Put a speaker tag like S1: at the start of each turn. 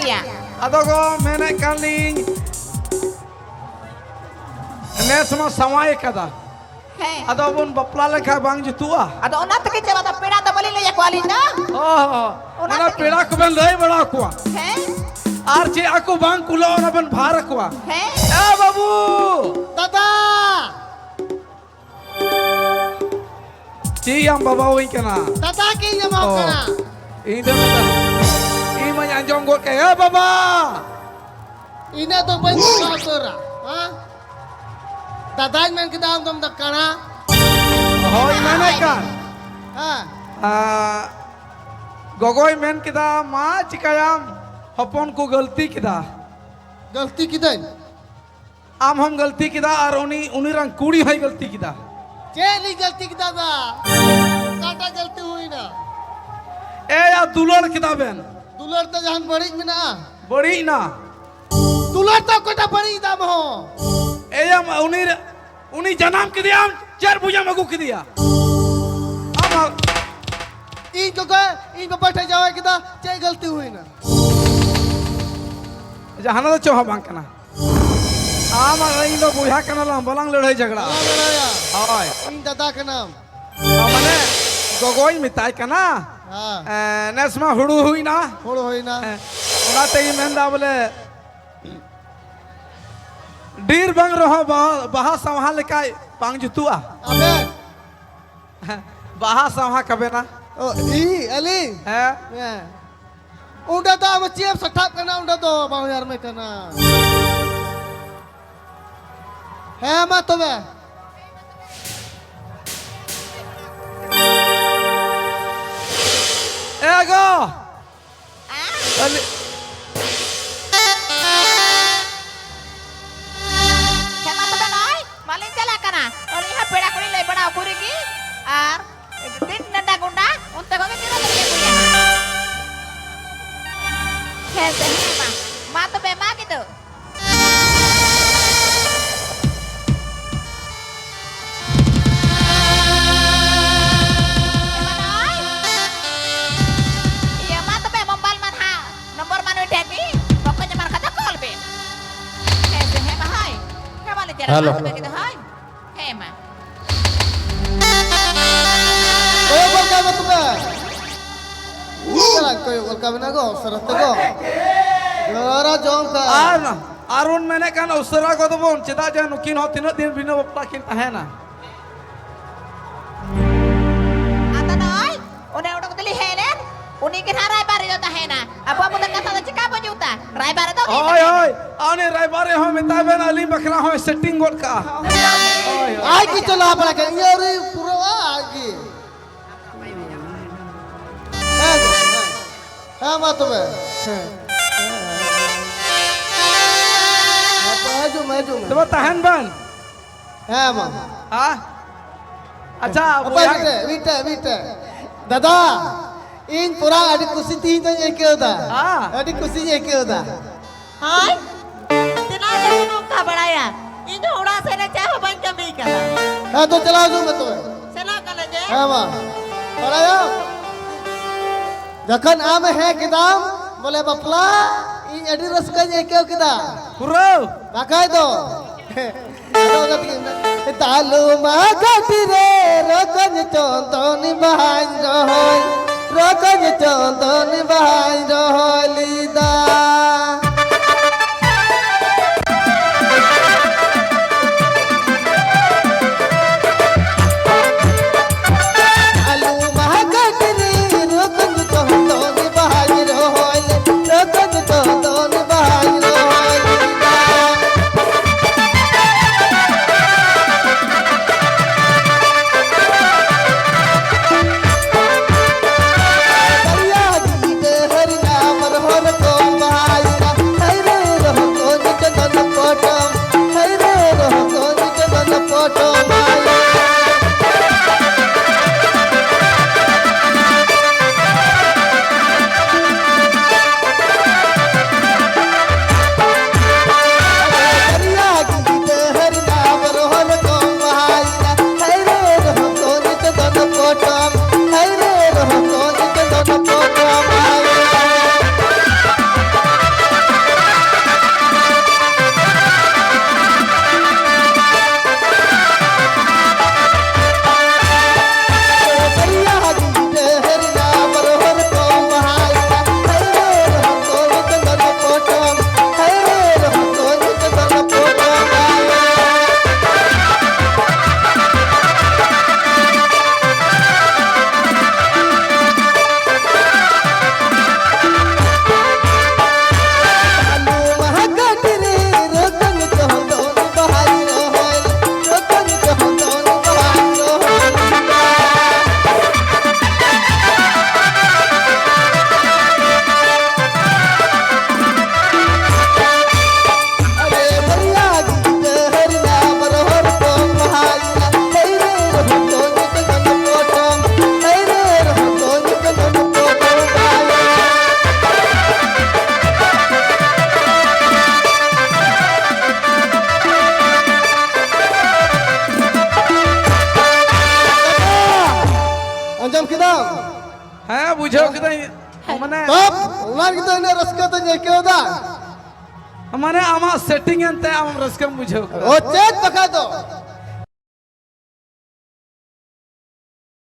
S1: गया
S2: अदो को मैंने कालिंग नेसमा समय कदा
S1: है
S2: अदो बुन बपला लेखा बांग जुतुआ
S1: अदो ओना तक के बात पेड़ा तो बोली ले क्वाली ना
S2: ओहो ना पेड़ा को बन लई बड़ा कुआ
S1: है
S2: आर जे आको बांग कुलो ना बन भार कुआ
S1: है
S2: ए बाबू
S3: दादा
S2: जी हम बाबा वही कना
S3: दादा की जमा करा
S2: इन दे ई मैं अंजों गो के ए बाबा
S3: इना तो बन का तोरा हां दादा मन के दाम तुम दकना
S2: होय मैंने का
S3: हां
S2: गोगोय मेन किदा मा चिकायाम हपन को गलती किदा
S3: गलती किदन
S2: आम हम गलती किदा और उनी रंग कुड़ी है गलती किदा
S3: चेली गलती की दादा काटा गलती हुई ना
S2: ए या दुलड़ किताबेन
S3: दुलर तो जहान बड़ी में ना
S2: बड़ी ना
S3: दुलर तो कोटा बड़ी दाम हो
S2: ए या उनी जन्म के दिया चार पूजा मगु के दिया हम
S3: इनको बैठे जावे कि दा चे गलती हुई ना
S2: जहाना तो चोहा बांग कना आम इन दो बुझा कना ला बलंग लड़ाई झगड़ा हाय
S3: इन दादा का नाम
S2: माने गोगोई मिताई कना
S3: हां
S2: नेसमा हुडू हुई ना
S3: होड़ होई ना
S2: ओना ते मेंदा बोले डीर बंग रहो बहा संभाल काय पांग जुतुआ
S3: अबे
S2: बहा संभा कबे ना
S3: ओ ई अली
S2: है
S3: उंडा तो अब चेप सठाप करना उंडा तो 2000 में करना है मत तो बे
S2: एगो अली
S1: खेमा तो बनाई मालिन चला कना और यहाँ पेड़ा कुड़ी ले बड़ा पूरी की और दिन नंदा गुंडा उन तक होंगे तीनों तक ये कुड़िया कैसे है माँ तो बेमा की तो
S4: हेलो
S3: ओ बोलका मत बे चला कोई बोलका बिना गो सरते गो गरा जोम का
S2: आरुन मैंने कहा उसरा को तो बोन चिदा जे नुकिन हो तीन दिन बिना बपला किन है ना
S1: आता नय उन्हें उड़क दिली है ने उन्हीं के राय बारे होता है ना अब वो मुझे कथा चिका बजूता राय बारे तो
S2: ओए ओए आने राय बारे हो मिताबेन अली बखरा हो सेटिंग गोल का
S3: आई की चला पड़ा के ये रे पूरा आगे है मत बे मैं जो
S2: तो तहन बन
S3: है मां
S2: हां अच्छा
S3: बीटे बीटे दादा इन पूरा अड़ी खुशी थी तो ये क्या होता अड़ी खुशी ये क्या होता
S1: हाय तिना से नो का बड़ाया इन जो उड़ा से ने चाहे बन के भी करा
S3: हां तो चला जो मैं तो
S1: चला कर ले
S3: हां मां बड़ाया जखन आम है किदाम बोले बपला इन अड़ी रस का ये क्या किदा
S2: पुरो
S3: बाकाय दो तालू मा गटी रे रकन चंदन बहाई रहल रकन चंदन बहाई रहलीदा हरिया
S2: ᱦᱮᱸ ᱵᱩᱡᱷᱟᱹᱣ ᱠᱮᱫᱟᱹᱧ ᱢᱟᱱᱮ
S3: ᱛᱚᱵ ᱚᱱᱟ ᱜᱮᱛᱚ ᱤᱱᱟᱹ ᱨᱟᱹᱥᱠᱟᱹ ᱫᱚᱧ ᱟᱹᱭᱠᱟᱹᱣᱫᱟ
S2: ᱢᱟᱱᱮ ᱟᱢᱟᱜ ᱥᱮᱴᱤᱝ ᱮᱱᱛᱮ ᱟᱢ ᱨᱟᱹᱥᱠᱟᱹᱢ ᱵᱩᱡᱷᱟᱹᱣ ᱠᱮᱫᱟ
S3: ᱚ ᱪᱮᱫ ᱵᱟᱠᱷᱟᱡ ᱫᱚ